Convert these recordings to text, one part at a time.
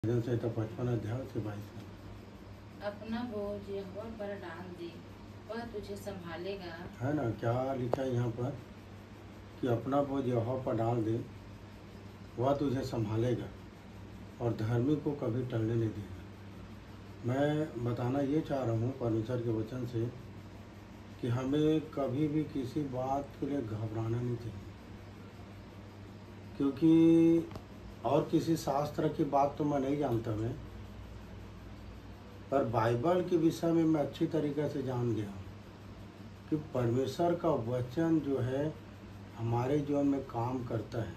से तो 55 अध्याय से 22 अपना बोझ यहोवा पर डाल दे, वह तुझे संभालेगा। है ना। क्या लिखा है यहाँ पर कि अपना बोझ यहोवा पर डाल दे, वह तुझे संभालेगा और धर्मी को कभी टलने नहीं देगा। मैं बताना ये चाह रहा हूँ परमेश्वर के वचन से कि हमें कभी भी किसी बात के लिए घबराना नहीं चाहिए, क्योंकि और किसी शास्त्र की बात तो मैं नहीं जानता मैं, पर बाइबल के विषय में मैं अच्छी तरीके से जान गया हूँ कि परमेश्वर का वचन जो है हमारे जीवन में काम करता है।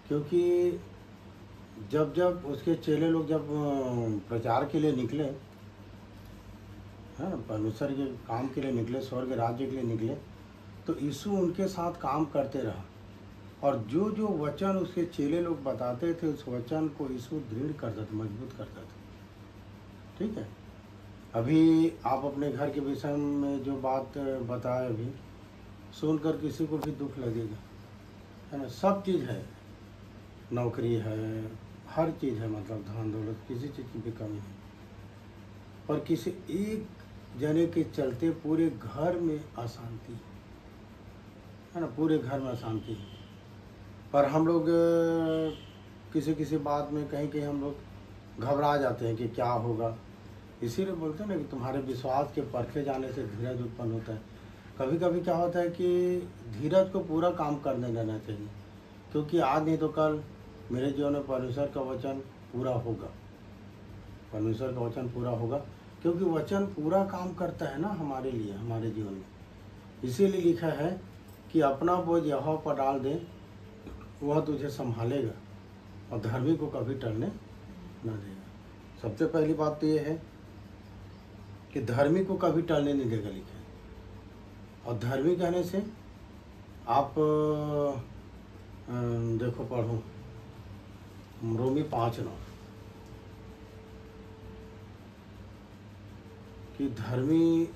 क्योंकि जब जब उसके चेले लोग जब प्रचार के लिए निकले, है ना, परमेश्वर के काम के लिए निकले, स्वर्ग राज्य के लिए निकले, तो यीशु उनके साथ काम करते रहा और जो जो वचन उसके चेले लोग बताते थे उस वचन को यीशु दृढ़ करता था, मजबूत करता था। ठीक है। अभी आप अपने घर के विषय में जो बात बताए अभी सुनकर किसी को भी दुख लगेगा, है ना। सब चीज़ है, नौकरी है, हर चीज़ है, मतलब धन दौलत, किसी चीज़ की भी कमी है, पर किसी एक जने के चलते पूरे घर में अशांति है ना, पूरे घर में अशांति है। पर हम लोग किसी किसी बात में कहीं कहीं हम लोग घबरा जाते हैं कि क्या होगा। इसीलिए बोलते हैं ना कि तुम्हारे विश्वास के परखे जाने से धीरज उत्पन्न होता है। कभी कभी क्या होता है कि धीरज को पूरा काम करने देना चाहिए, क्योंकि आज नहीं तो कल मेरे जीवन में परमेश्वर का वचन पूरा होगा, परमेश्वर का वचन पूरा होगा, क्योंकि वचन पूरा काम करता है ना हमारे लिए, हमारे जीवन में। इसीलिए लिखा है कि अपना बोझ यहोवा पर डाल दे, वह तुझे संभालेगा और धर्मी को कभी टलने न देगा। सबसे पहली बात तो ये है कि धर्मी को कभी टलने नहीं देगा, लिखा है। और धर्मी कहने से आप देखो, पढ़ो रोमी 5:9 कि धर्मी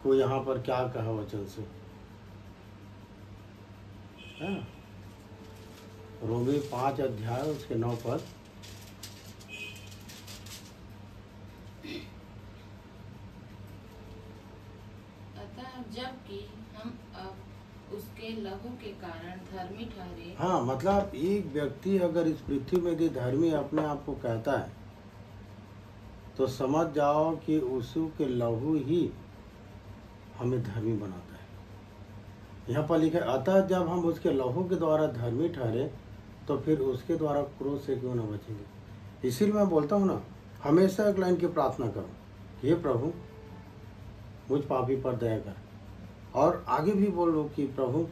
को यहाँ पर क्या कहा वचन से, है ना। रोमी 5 अध्याय उसके 9 पद, अतः जबकि हम अब उसके लहू के कारण धर्मी ठहरे। हाँ, मतलब एक व्यक्ति अगर इस पृथ्वी में यदि धर्मी अपने आप को कहता है तो समझ जाओ कि उसी के लहू ही हमें धर्मी बनाता है। यहाँ पर लिखा है, अतः जब हम उसके लहू के द्वारा धर्मी ठहरे तो फिर उसके द्वारा क्रोध से क्यों न बचेंगे। इसीलिए मैं बोलता हूँ ना, हमेशा एक लाइन की प्रार्थना करो कि हे प्रभु मुझ पापी पर दया कर, और आगे भी बोलो कि प्रभु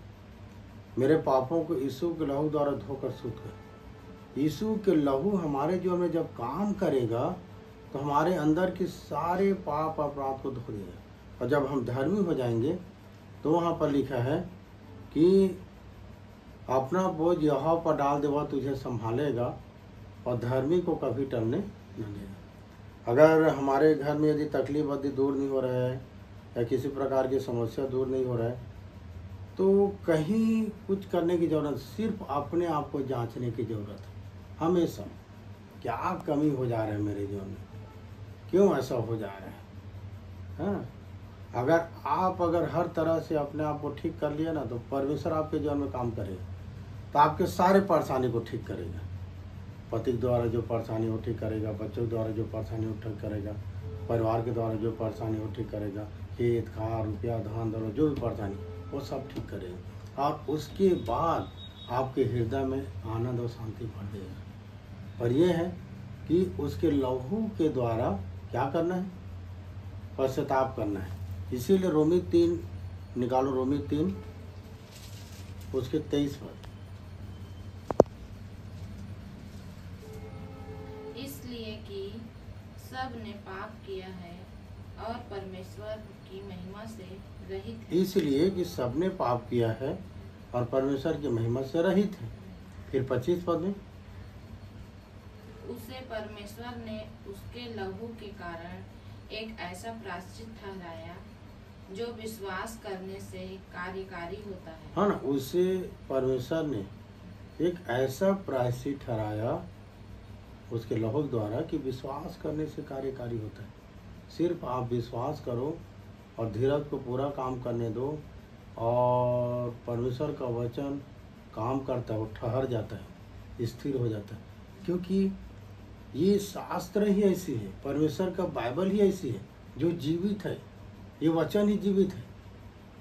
मेरे पापों को यीशु के लहू द्वारा धोकर शुद्ध कर। यीशु के लहू हमारे जीवन में जब काम करेगा तो हमारे अंदर के सारे पाप अपराध को धो देगा, और जब हम धर्मी हो जाएंगे तो वहाँ पर लिखा है कि अपना बोझ यहोवा पर डाल दे, वह तुझे संभालेगा और धर्मी को कभी टलने न देगा। अगर हमारे घर में यदि तकलीफ यदि दूर नहीं हो रहा है या किसी प्रकार की समस्या दूर नहीं हो रहा है, तो कहीं कुछ करने की ज़रूरत, सिर्फ अपने आप को जांचने की ज़रूरत है हमेशा। क्या कमी हो जा रहा है मेरे जीवन में, क्यों ऐसा हो जा रहा है। अगर हर तरह से अपने आप को ठीक कर लिया ना, तो परमेश्वर आपके जीवन में काम करेगा, तो आपके सारे परेशानी को ठीक करेगा। पति के द्वारा जो परेशानी हो ठीक करेगा, बच्चों के द्वारा जो परेशानी हो ठीक करेगा, परिवार के द्वारा जो परेशानी हो ठीक करेगा, खेत खार रुपया धन दौलत जो भी परेशानी वो सब ठीक करेगा, और उसके बाद आपके हृदय में आनंद और शांति भर देगा। पर यह है कि उसके लहू के द्वारा क्या करना है, पश्चाताप करना है। इसीलिए रोमी 3 निकालो, रोमी 3 उसके 23 पद। इसलिए कि सब ने पाप किया है और परमेश्वर की महिमा से रहित है। इसलिए कि सबने पाप किया है और परमेश्वर की महिमा से रहित है। फिर 25 पद में, उसे परमेश्वर ने उसके लहू के कारण एक ऐसा प्रायश्चित ठहराया जो विश्वास करने से कार्यकारी होता है। हाँ ना, उसे परमेश्वर ने एक ऐसा प्रायश्चित ठहराया उसके लहू द्वारा कि विश्वास करने से कार्यकारी होता है। सिर्फ आप विश्वास करो और धीरज को पूरा काम करने दो, और परमेश्वर का वचन काम करता है, वो ठहर जाता है, स्थिर हो जाता है। क्योंकि ये शास्त्र ही ऐसी है, परमेश्वर का बाइबल ही ऐसी है जो जीवित है। ये वचन ही जीवित है,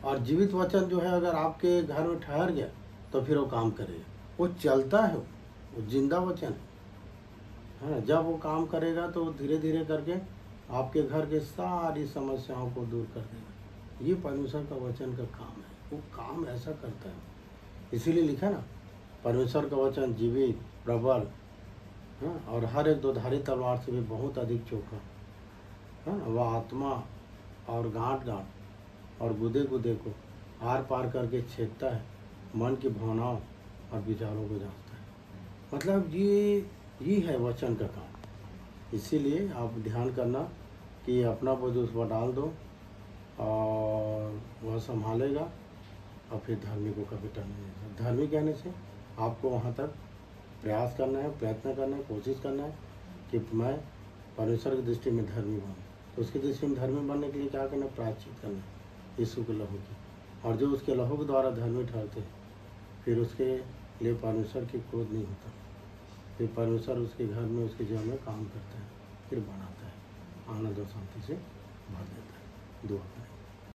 और जीवित वचन जो है अगर आपके घर में ठहर गया तो फिर वो काम करेगा, वो चलता है, वो जिंदा वचन है ना। जब वो काम करेगा तो धीरे धीरे करके आपके घर के सारी समस्याओं को दूर कर देगा। ये परमेश्वर का वचन का काम है, वो काम ऐसा करता है। इसीलिए लिखा ना, परमेश्वर का वचन जीवित, प्रबल, हाँ, और हर एक दो धारी तलवार से भी बहुत अधिक चोखा, हाँ, वह आत्मा और गांठ गांठ और गुदे गुदे को आर पार करके छेदता है, मन की भावनाओं और विचारों को जांचता है। मतलब ये है वचन का काम। इसीलिए आप ध्यान करना कि अपना बोझ उस पर डाल दो और वह संभालेगा, और फिर धर्मी को कभी टलने नहीं देगा। धर्मी कहने से आपको वहाँ तक प्रयास करना है, प्रयत्न करना है, कोशिश करना है कि मैं परमेश्वर की दृष्टि में धर्मी बनूँ। तो उसकी दृष्टि में धर्मी बनने के लिए क्या करना है? प्रायश्चित करना है यीशु के लहू की। और जो उसके लहू के द्वारा धर्मी ठहरते हैं, फिर उसके लिए परमेश्वर की क्रोध नहीं होता। फिर परमेश्वर उसके घर में, उसके जीवन में काम करता है, फिर बनाता है, आनंद और शांति से भर देता है। दुआ करें।